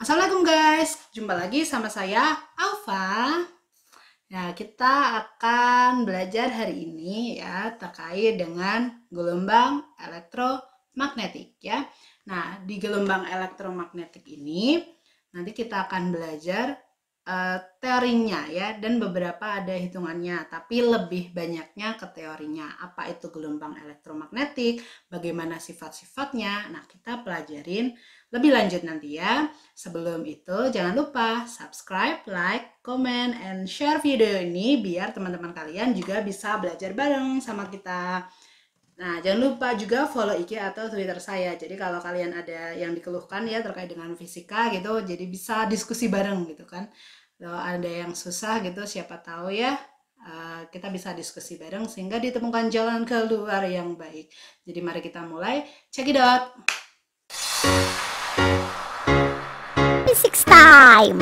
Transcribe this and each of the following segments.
Assalamualaikum guys, jumpa lagi sama saya Alfa. Nah, kita akan belajar hari ini ya terkait dengan gelombang elektromagnetik ya. Nah, di gelombang elektromagnetik ini nanti kita akan belajar teorinya ya, dan beberapa ada hitungannya, tapi lebih banyaknya ke teorinya. Apa itu gelombang elektromagnetik, bagaimana sifat-sifatnya. Nah, kita pelajarin lebih lanjut nanti ya. Sebelum itu jangan lupa subscribe, like, comment, and share video ini biar teman-teman kalian juga bisa belajar bareng sama kita. Nah, jangan lupa juga follow IG atau Twitter saya. Jadi kalau kalian ada yang dikeluhkan ya terkait dengan fisika gitu, jadi bisa diskusi bareng gitu kan. Kalau ada yang susah gitu, siapa tahu ya kita bisa diskusi bareng sehingga ditemukan jalan keluar yang baik. Jadi mari kita mulai. Check it out. Physics time.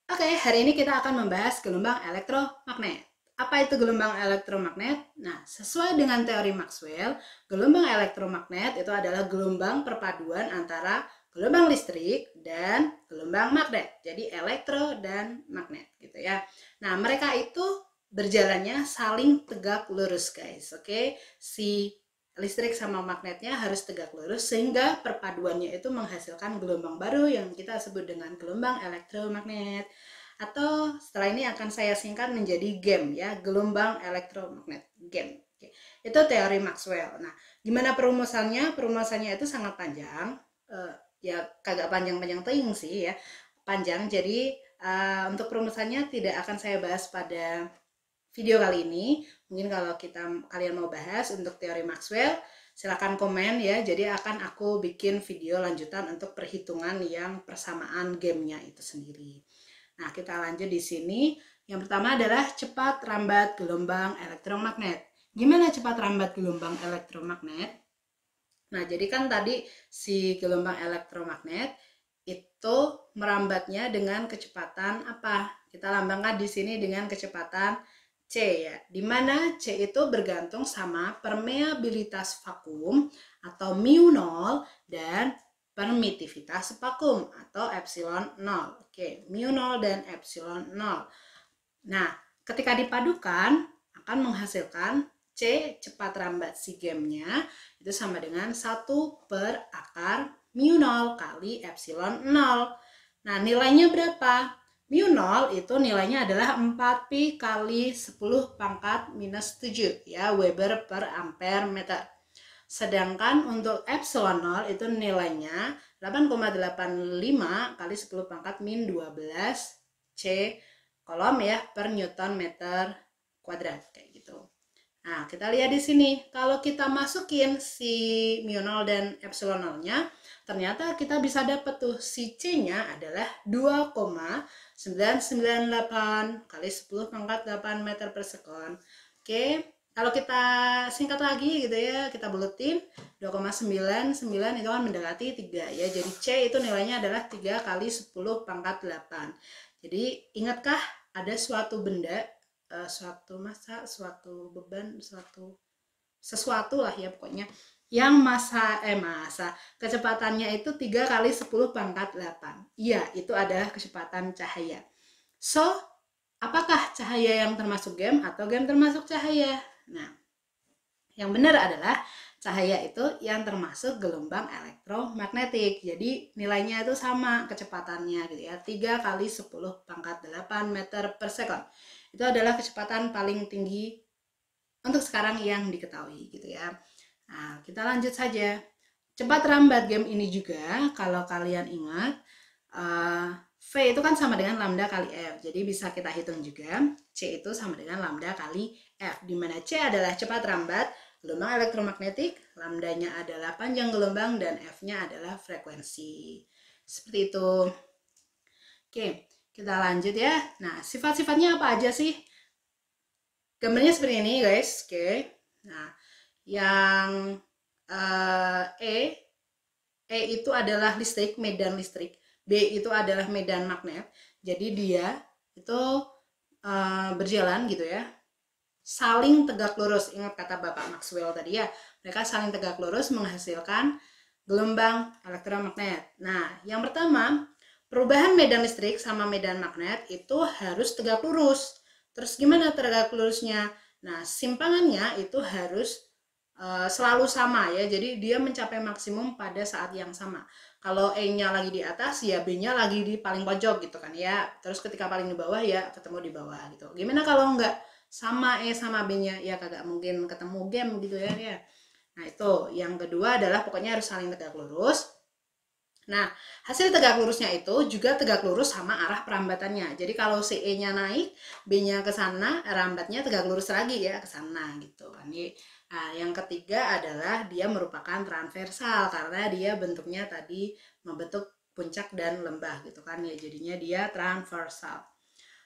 Oke, hari ini kita akan membahas gelombang elektromagnet. Apa itu gelombang elektromagnet? Nah, sesuai dengan teori Maxwell, gelombang elektromagnet itu adalah gelombang perpaduan antara gelombang listrik dan gelombang magnet. Jadi elektro dan magnet gitu ya. Nah, mereka itu berjalannya saling tegak lurus guys. Oke, si listrik sama magnetnya harus tegak lurus sehingga perpaduannya itu menghasilkan gelombang baru yang kita sebut dengan gelombang elektromagnet. Atau setelah ini akan saya singkat menjadi GAM ya, gelombang elektromagnet, GAM. Oke. Itu teori Maxwell. Nah, gimana perumusannya? Perumusannya itu sangat panjang, ya kagak panjang-panjang teing sih ya, panjang. Jadi untuk perumusannya tidak akan saya bahas pada video kali ini. Mungkin kalau kalian mau bahas untuk teori Maxwell, silakan komen ya. Jadi akan aku bikin video lanjutan untuk perhitungan yang persamaan gamenya itu sendiri. Nah, kita lanjut di sini. Yang pertama adalah cepat rambat gelombang elektromagnet. Gimana cepat rambat gelombang elektromagnet? Nah, jadi kan tadi si gelombang elektromagnet itu merambatnya dengan kecepatan apa? Kita lambangkan di sini dengan kecepatan C ya. Dimana C itu bergantung sama permeabilitas vakum atau mu0 dan permitivitas vakum atau epsilon 0. Oke, mu0 dan epsilon 0. Nah, ketika dipadukan akan menghasilkan C cepat rambat si gamenya itu sama dengan 1 per akar mu0 kali epsilon 0. Nah, nilainya berapa? Mu0 itu nilainya adalah 4pi kali 10 pangkat minus 7 ya, Weber per ampere meter. Sedangkan untuk epsilon 0 itu nilainya 8,85 kali 10 pangkat min 12 C kolom ya per Newton meter kuadrat kayak gitu. Nah, kita lihat di sini. Kalau kita masukin si mu0 dan epsilon 0-nya, ternyata kita bisa dapat tuh si C-nya adalah 2,998 kali 10 pangkat 8 meter per sekon. Oke. Kalau kita singkat lagi gitu ya, kita buletin 2,99 itu kan mendekati 3 ya. Jadi C itu nilainya adalah 3 kali 10 pangkat 8. Jadi ingatkah ada suatu benda, suatu massa, suatu beban, sesuatu lah ya pokoknya, yang massa kecepatannya itu 3 kali 10 pangkat 8. Iya, itu adalah kecepatan cahaya. So, apakah cahaya yang termasuk GAM atau GAM termasuk cahaya? Nah, yang benar adalah cahaya itu yang termasuk gelombang elektromagnetik. Jadi nilainya itu sama kecepatannya gitu ya, 3 kali 10 pangkat 8 meter per sekon. Itu adalah kecepatan paling tinggi untuk sekarang yang diketahui gitu ya. Nah, kita lanjut saja. Cepat rambat GAM ini juga kalau kalian ingat, V itu kan sama dengan lambda kali F. Jadi bisa kita hitung juga C itu sama dengan lambda kali F, di mana C adalah cepat rambat gelombang elektromagnetik, lambdanya adalah panjang gelombang, dan F-nya adalah frekuensi. Seperti itu. Oke, kita lanjut ya. Nah, sifat-sifatnya apa aja sih? Gambarnya seperti ini guys. Oke. Nah, yang E itu adalah listrik, medan listrik. B itu adalah medan magnet. Jadi dia itu berjalan gitu ya, saling tegak lurus. Ingat kata Bapak Maxwell tadi ya, Mereka saling tegak lurus menghasilkan gelombang elektromagnet. Nah, yang pertama, perubahan medan listrik sama medan magnet itu harus tegak lurus. Terus gimana tegak lurusnya? Nah, simpangannya itu harus selalu sama ya, jadi dia mencapai maksimum pada saat yang sama. Kalau E-nya lagi di atas ya B-nya lagi di paling pojok gitu kan ya, terus ketika paling di bawah ya ketemu di bawah gitu. Gimana kalau nggak sama E sama B-nya? Ya kagak mungkin ketemu game gitu ya. Nah itu yang kedua adalah pokoknya harus saling tegak lurus. Nah, hasil tegak lurusnya itu juga tegak lurus sama arah perambatannya. Jadi kalau si E-nya naik, B-nya ke sana, rambatnya tegak lurus lagi ya ke sana gitu kan. Nah, yang ketiga adalah dia merupakan transversal karena dia bentuknya tadi membentuk puncak dan lembah gitu kan ya. Jadinya dia transversal.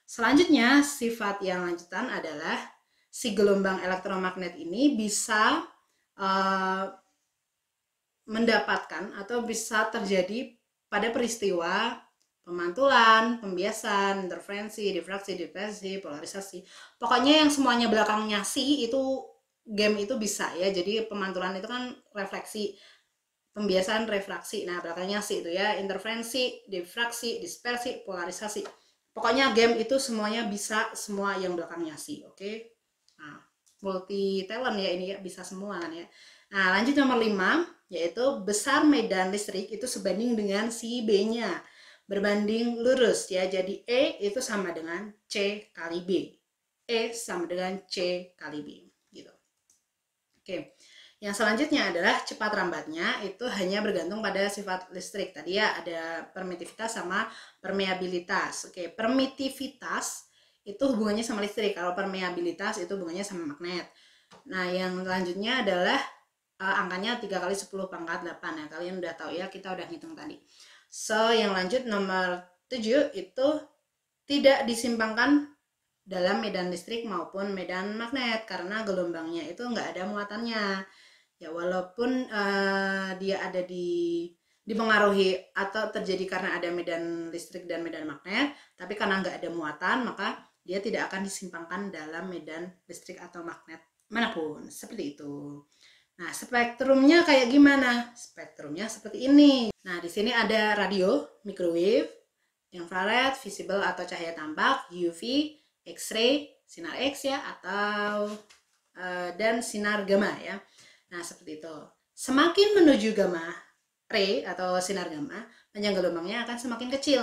Selanjutnya, sifat yang lanjutan adalah si gelombang elektromagnet ini bisa mendapatkan atau bisa terjadi pada peristiwa pemantulan, pembiasan, interferensi, difraksi, dispersi, polarisasi. Pokoknya yang semuanya belakangnya si itu game itu bisa ya. Jadi pemantulan itu kan refleksi, pembiasan, refraksi. Nah, belakangnya si itu ya, interferensi, difraksi, dispersi, polarisasi. Pokoknya game itu semuanya bisa, semua yang belakangnya si, oke? Nah, multi talent ya ini ya, bisa semua kan ya. Nah, lanjut nomor 5, yaitu besar medan listrik itu sebanding dengan si B-nya. Berbanding lurus ya, jadi E itu sama dengan C kali B. E sama dengan C kali B, gitu. Oke. Yang selanjutnya adalah cepat rambatnya itu hanya bergantung pada sifat listrik. Tadi ya ada permitivitas sama permeabilitas. Oke, permitivitas itu hubungannya sama listrik. Kalau permeabilitas itu hubungannya sama magnet. Nah, yang selanjutnya adalah angkanya 3 kali 10 pangkat 8 ya. Kalian udah tahu ya, kita udah hitung tadi. So, yang lanjut nomor 7 itu tidak disimpangkan dalam medan listrik maupun medan magnet karena gelombangnya itu nggak ada muatannya. Ya walaupun dia ada dipengaruhi atau terjadi karena ada medan listrik dan medan magnet, tapi karena nggak ada muatan maka dia tidak akan disimpangkan dalam medan listrik atau magnet manapun. Seperti itu. Nah, spektrumnya kayak gimana? Spektrumnya seperti ini. Nah, di sini ada radio, microwave, infrared, visible atau cahaya tampak, UV, X-ray, sinar X ya, atau dan sinar gamma ya. Nah, seperti itu. Semakin menuju gamma ray atau sinar gamma, panjang gelombangnya akan semakin kecil.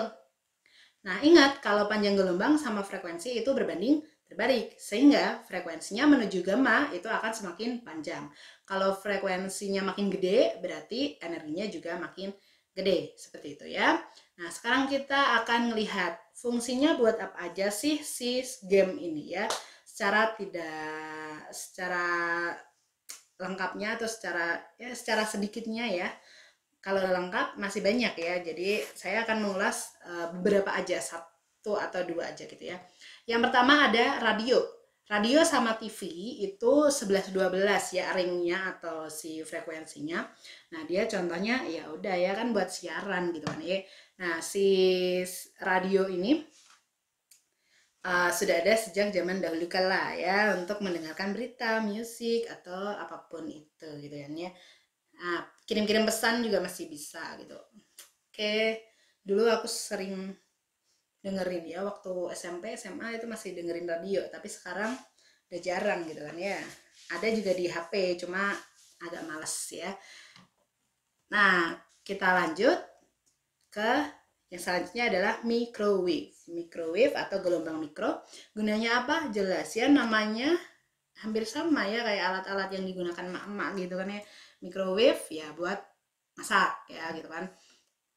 Nah, ingat kalau panjang gelombang sama frekuensi itu berbanding terbalik, sehingga frekuensinya menuju gamma itu akan semakin panjang. Kalau frekuensinya makin gede, berarti energinya juga makin gede, seperti itu ya. Nah, sekarang kita akan melihat fungsinya buat apa aja sih si game ini ya, secara lengkapnya atau secara sedikitnya ya. Kalau lengkap masih banyak ya, jadi saya akan mengulas beberapa aja, satu atau dua aja gitu ya. Yang pertama ada radio. Radio sama TV itu 11-12 ya ringnya atau si frekuensinya. Nah, dia contohnya ya udah ya kan buat siaran gitu kan ya. Nah, si radio ini sudah ada sejak zaman dahulu kala ya untuk mendengarkan berita, musik atau apapun itu gitu kan ya. Nah, kirim-kirim pesan juga masih bisa gitu. Oke, dulu aku sering dengerin ya waktu SMP SMA itu masih dengerin radio, tapi sekarang udah jarang gitu kan ya. Ada juga di HP cuma agak males ya. Nah, kita lanjut ke yang selanjutnya adalah microwave. Microwave atau gelombang mikro. Gunanya apa? Jelas ya, namanya hampir sama ya kayak alat-alat yang digunakan emak-emak gitu kan ya. Microwave ya buat masak ya gitu kan.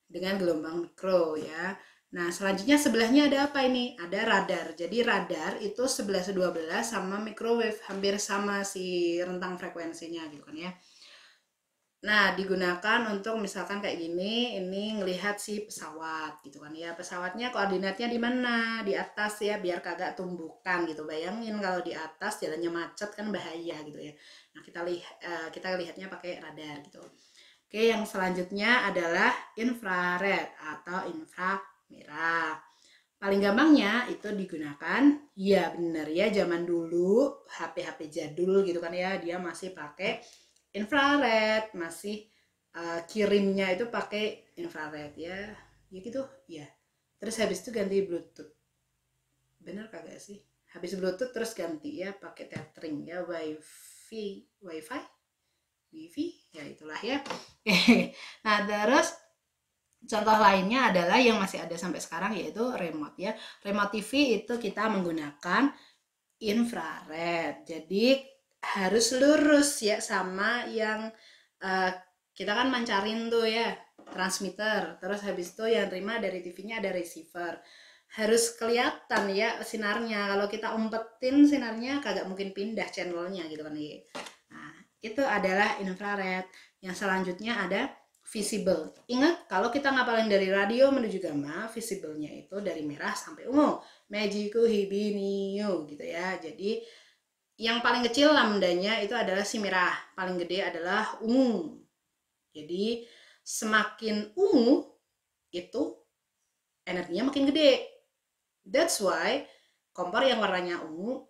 Dengan gelombang mikro ya. Nah, selanjutnya sebelahnya ada apa ini? Ada radar. Jadi radar itu 11-12 sama microwave, hampir sama si rentang frekuensinya gitu kan ya. Nah, digunakan untuk misalkan kayak gini, ini ngelihat si pesawat gitu kan ya. Pesawatnya koordinatnya di mana? Di atas ya, biar kagak tumbukan gitu. Bayangin kalau di atas jalannya macet kan bahaya gitu ya. Nah, kita lihatnya pakai radar gitu. Oke, yang selanjutnya adalah infrared atau inframerah. Paling gampangnya itu digunakan, ya bener ya zaman dulu HP-HP jadul gitu kan ya, dia masih pakai infrared, masih kirimnya itu pakai infrared ya gitu ya. Terus habis itu ganti Bluetooth, bener kagak sih? Habis Bluetooth terus ganti ya pakai tethering ya, wifi ya itulah ya. Nah terus contoh lainnya adalah yang masih ada sampai sekarang yaitu remote ya. Remote TV itu kita menggunakan infrared, jadi harus lurus ya sama yang kita kan mancarin tuh ya transmitter, terus habis itu yang terima dari TV-nya ada receiver, harus kelihatan ya sinarnya. Kalau kita umpetin sinarnya kagak mungkin pindah channelnya gitu kan ya. Nah itu adalah infrared. Yang selanjutnya ada visible. Ingat kalau kita ngapalin dari radio menuju gamma, visible-nya itu dari merah sampai ungu, Mejiku Hibiniu gitu ya. Jadi yang paling kecil lambdanya itu adalah si merah, paling gede adalah ungu. Jadi semakin ungu itu energinya makin gede. That's why kompor yang warnanya ungu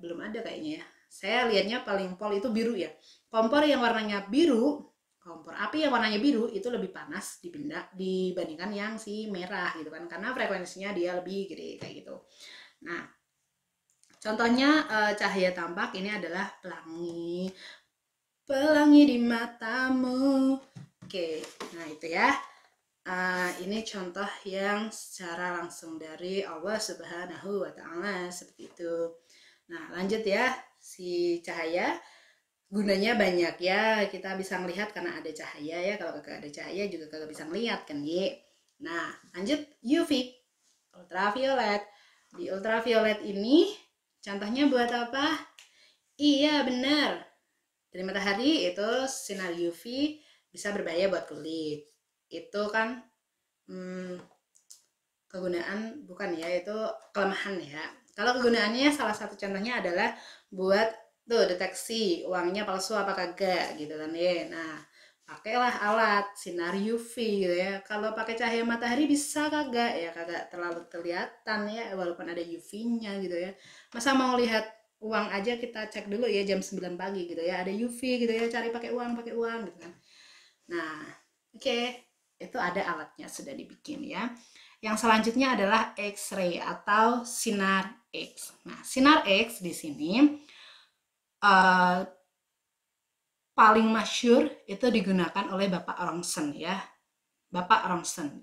belum ada kayaknya ya. Saya lihatnya paling pol itu biru ya. Kompor yang warnanya biru, kompor api yang warnanya biru itu lebih panas dibandingkan yang si merah gitu kan, karena frekuensinya dia lebih gede kayak gitu. Nah, contohnya cahaya tampak ini adalah pelangi. Pelangi di matamu. Oke, nah itu ya. Ini contoh yang secara langsung dari Allah Subhanahu wa Ta'ala seperti itu. Nah, lanjut ya. Si cahaya gunanya banyak ya. Kita bisa melihat karena ada cahaya ya. Kalau kagak ada cahaya juga kagak bisa melihat kan, Ye. Nah, lanjut UV, ultraviolet. Di ultraviolet ini contohnya buat apa? Iya, benar. Dari matahari itu sinar UV bisa berbahaya buat kulit. Itu kan kegunaan bukan ya, itu kelemahan ya. Kalau kegunaannya salah satu contohnya adalah buat tuh deteksi uangnya palsu apa kagak gitu kan ya. Nah, pakailah alat sinar UV gitu ya. Kalau pakai cahaya matahari bisa kagak ya, kagak terlalu kelihatan ya walaupun ada UV-nya gitu ya. Masa mau lihat uang aja kita cek dulu ya jam 9 pagi gitu ya, ada UV gitu ya, cari pakai uang gitu kan. Nah, oke, itu ada alatnya sudah dibikin ya. Yang selanjutnya adalah X-ray atau sinar X. Nah, sinar X di sini paling masyhur itu digunakan oleh Bapak Rongsen ya. Bapak Rongsen.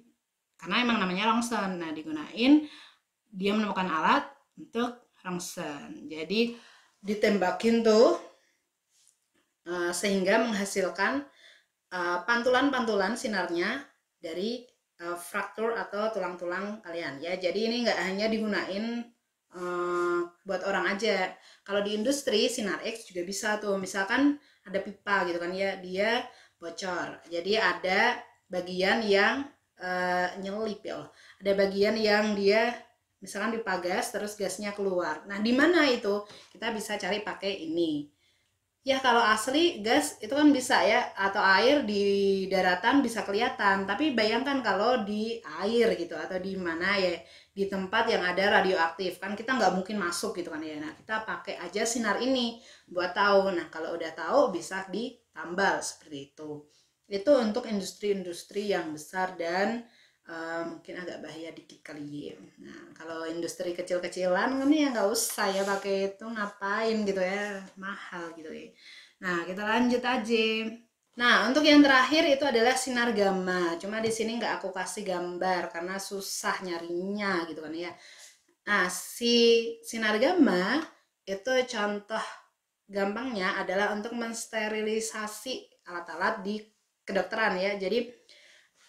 Karena emang namanya Rongsen. Nah, digunain dia menemukan alat untuk Rongsen. Jadi ditembakin tuh sehingga menghasilkan pantulan-pantulan sinarnya dari fraktur atau tulang-tulang kalian ya. Jadi ini nggak hanya digunain buat orang aja. Kalau di industri sinar X juga bisa tuh. Misalkan ada pipa gitu kan ya, dia bocor. Jadi ada bagian yang nyelip ya. Ada bagian yang dia misalkan pipa gas terus gasnya keluar. Nah, di mana itu? Kita bisa cari pakai ini. Ya kalau asli gas itu kan bisa ya, atau air di daratan bisa kelihatan. Tapi bayangkan kalau di air gitu atau di mana ya, di tempat yang ada radioaktif kan kita nggak mungkin masuk gitu kan ya. Nah, kita pakai aja sinar ini buat tahu. Nah, kalau udah tahu bisa ditambal seperti itu. Itu untuk industri-industri yang besar dan mungkin agak bahaya dikit kali ya. Nah, kalau industri kecil-kecilan kan ya nggak usah ya pakai itu, ngapain gitu ya, mahal gitu ya. Nah, kita lanjut aja. Nah, untuk yang terakhir itu adalah sinar gamma. Cuma di sini nggak aku kasih gambar karena susah nyarinya gitu kan ya. Nah, si sinar gamma itu contoh gampangnya adalah untuk mensterilisasi alat-alat di kedokteran ya. Jadi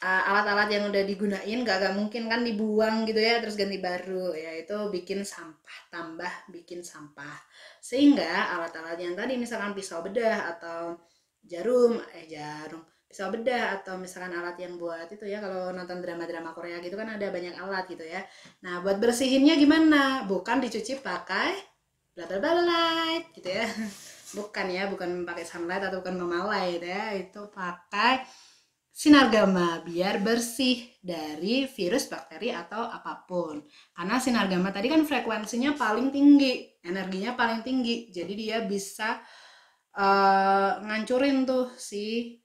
alat-alat yang udah digunain gak mungkin kan dibuang gitu ya terus ganti baru ya, itu bikin sampah, tambah bikin sampah. Sehingga alat-alat yang tadi misalkan pisau bedah atau jarum pisau bedah atau misalkan alat yang buat itu ya, kalau nonton drama-drama Korea gitu kan ada banyak alat gitu ya. Nah, buat bersihinnya gimana? Bukan dicuci pakai light gitu ya. Bukan ya, bukan pakai sunlight atau bukan mama light ya, itu pakai sinar gamma biar bersih dari virus, bakteri atau apapun. Karena sinar gamma tadi kan frekuensinya paling tinggi, energinya paling tinggi. Jadi dia bisa ngancurin tuh si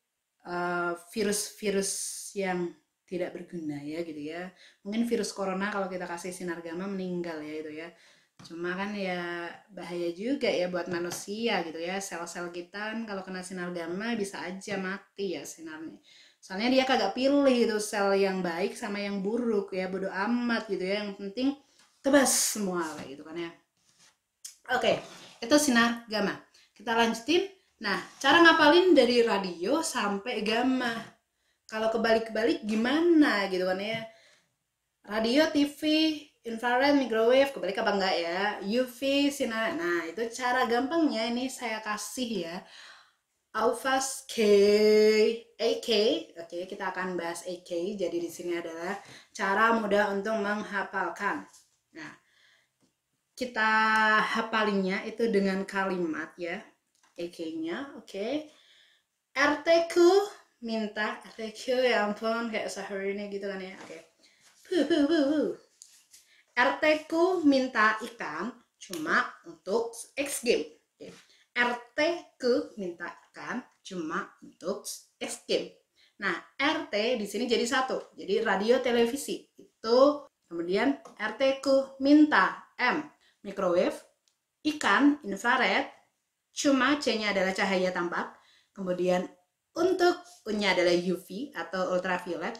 virus-virus yang tidak berguna ya gitu ya. Mungkin virus corona kalau kita kasih sinar gamma meninggal ya itu ya. Cuma kan ya bahaya juga ya buat manusia gitu ya. Sel-sel kita kan kalau kena sinar gamma bisa aja mati ya sinarnya. Soalnya dia kagak pilih itu sel yang baik sama yang buruk ya, bodo amat gitu ya. Yang penting tebas semua kayak gitu kan ya. Oke, itu sinar gamma. Kita lanjutin. Nah, cara ngapalin dari radio sampai gamma. Kalau kebalik-kebalik gimana gitu kan ya. Radio, TV, infrared, microwave, kebalik apa enggak ya? UV, sinar. Nah, itu cara gampangnya ini saya kasih ya. AUFAS K, AK. Oke, kita akan bahas AK. Jadi di sini adalah cara mudah untuk menghafalkan. Nah, kita hafalinnya itu dengan kalimat ya. AK-nya, oke. RT ku minta, RT ku ya ampun kayak sehari ini gitu kan ya. Oke. RT ku minta ikan cuma untuk X game. Oke. RT ku minta ikan cuma untuk X game. Nah, RT di sini jadi satu. Jadi radio televisi itu. Kemudian RT ku minta M microwave, ikan infrared, cuma C-nya adalah cahaya tampak. Kemudian untuk U-nya adalah UV atau ultraviolet,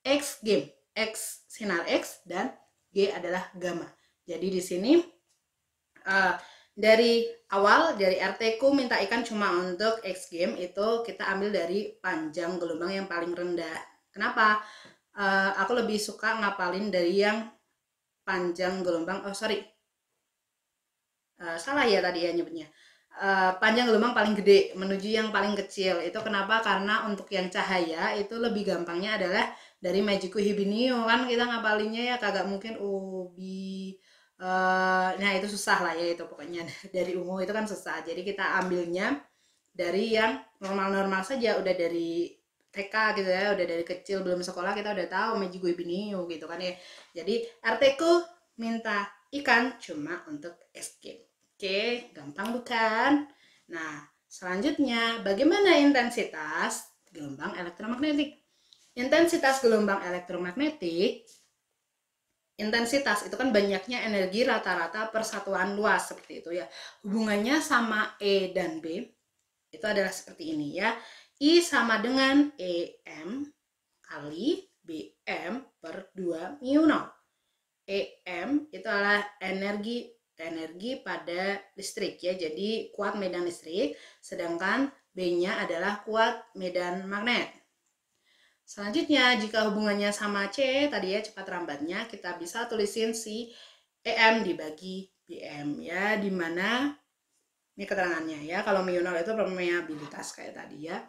X game, X sinar X, dan G adalah gamma. Jadi di sini dari awal dari RT ku minta ikan cuma untuk X game itu kita ambil dari panjang gelombang yang paling rendah. Kenapa? Aku lebih suka ngapalin dari yang panjang gelombang. Salah ya tadi ya nyebutnya. Panjang gelombang paling gede menuju yang paling kecil. Itu kenapa? Karena untuk yang cahaya itu lebih gampangnya adalah dari Magiku Hibinio kan kita ngapalinnya ya kagak mungkin ubi. Nah itu susah lah ya itu pokoknya dari ungu itu kan susah. Jadi kita ambilnya dari yang normal-normal saja, udah dari TK gitu ya, udah dari kecil belum sekolah kita udah tahu Magiku Hibinio gitu kan ya. Jadi RT ku minta ikan cuma untuk escape. Oke, gampang bukan? Nah, selanjutnya bagaimana intensitas gelombang elektromagnetik? Intensitas gelombang elektromagnetik, intensitas itu kan banyaknya energi rata-rata persatuan luas seperti itu ya. Hubungannya sama E dan B itu adalah seperti ini ya. I sama dengan EM kali BM per 2 mu 0. EM itu adalah energi pada listrik ya, jadi kuat medan listrik, sedangkan B-nya adalah kuat medan magnet. Selanjutnya jika hubungannya sama C tadi ya cepat lambatnya, kita bisa tulisin si EM dibagi BM ya, dimana ini keterangannya ya, kalau mu 0 itu permeabilitas kayak tadi ya.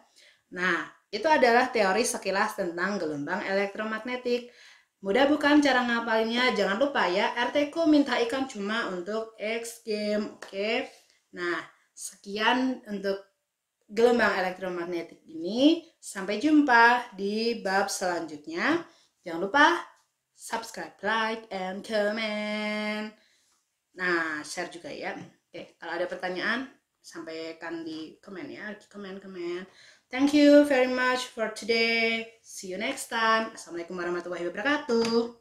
Nah itu adalah teori sekilas tentang gelombang elektromagnetik. Mudah bukan cara ngapalinnya? Jangan lupa ya, RT ku minta ikan cuma untuk X game. Oke. Nah, sekian untuk gelombang elektromagnetik ini. Sampai jumpa di bab selanjutnya. Jangan lupa subscribe, like, and comment. Nah, share juga ya. Oke, kalau ada pertanyaan, sampaikan di komen ya. Komen. Thank you very much for today. See you next time. Assalamualaikum warahmatullahi wabarakatuh.